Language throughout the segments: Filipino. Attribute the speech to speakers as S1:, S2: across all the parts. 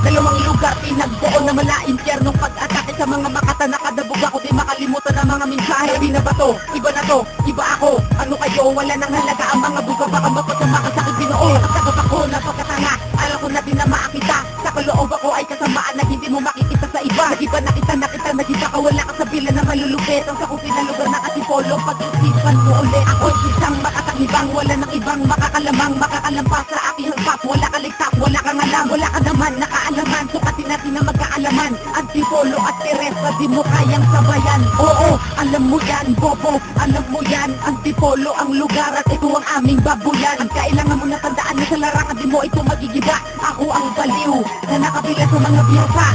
S1: Dalawang lugar pinagbuo na mala impyernong pag-atake sa mga makata. Nakadabog ako, di makalimutan ang mga mensahe. Di na ba to? Iba na to? Iba ako? Ano kayo? Wala nang halaga ang mga buga. Baka mapatumakasakit binuo. Nakasakot ako na pagkatanga. Alam ko na din na makita. Sa kaloob ako ay kasamaan na hindi mo makikita sa iba. Nag-iba na kita, nag-iba ka. Wala ka sa bilan na malulupit. Ang sakupin na lugar na kasipolo. Pag-isipan mo ulit. Ako'y isang makatangibang. Wala nang ibang makakalamang. Makakalampas sa aking hagpas. Wala ka ligtas, wala kang alam. Wala ka naman nakaalaman. Sukatin natin na magkaalaman. Antipolo at Teresa, di mo kayang sabayan. Oo, alam mo yan, bobo. Alam mo yan, Antipolo ang lugar at ito ang aming babuyan. Ang kailangan mo na tandaan na sa larangan, di mo ito magigiba. Ako ang baliw na nakapila sa mga biyasa.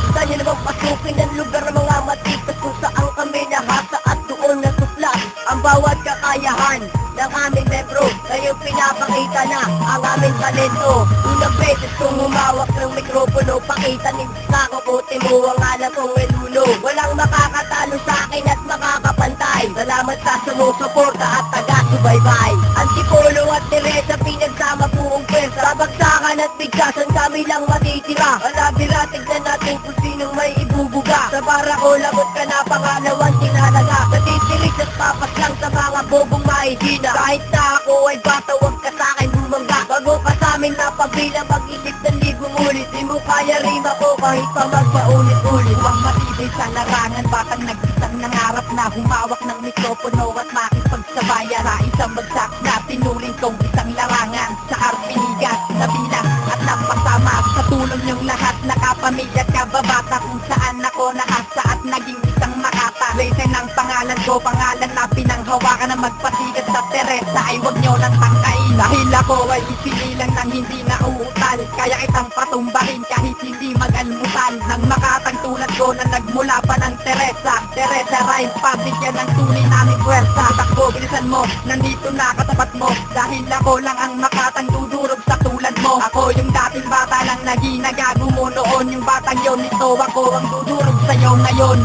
S2: Tayo namang pasukin ng lugar ng mga matikas kung saan kami nahasa at doon nasuplas ang bawat kakayahan ng aming membro. Ngayon pinapakita na ang aming talento. Unang beses kong humawak ng mikropono, pakita ni kakabuti mo ang alam kong elulo. Walang makakatalo sa akin at makakapantay. Salamat sa sumusuporta at taga-subaybay. Antipolo at Teresa pinagsama buong pwersa. Babagsakan at bigkasan kami lang matitira. Alabira, tignan natin kung sinong may ibubuga. Sa barako, labot ka na pangalawan tinalaga. Natitilig at papas lang sa mga bobong maihina. Kahit na ako ay bata, huwag ka sa'kin bumangga. Bago ka sa'min napabilang mag-isip ng libong ulit. Di mo kaya rima ko kahit pa magpaulit-ulit.
S1: Huwag matibay sa larangan, batang nag-isang nangarap na humawak ng mikropono at makipagsabayan sa isang bagsak na pinuring kong isang larangan. Sa Arpinigas, nabilang at napasama sa tulong niyong lahat. Nakapamilya at kababata kung saan ako nahasa at naging isang makata. Resen ang pangalan ko, pangalan na pinanghawakan na magpasigat sa Teresa ay huwag niyo nang tangkain. Dahil ako ay isinilang ng hindi nauutal, kaya kitang patumbahin kahit hindi mag-almusal. Nang makatang tulad ko na nagmula pa ng Teresa. Teresa Rhymes, pabigyan ng tunay naming pwersa. Takbo, bilisan mo, nandito na katapat mo. Dahil ako lang ang makatang dudurog sa tulad mo. Ako yung dating bata lang na ginagago mo noon. Yung batang yon, ito ako ang dudurog sa'yo ngayon.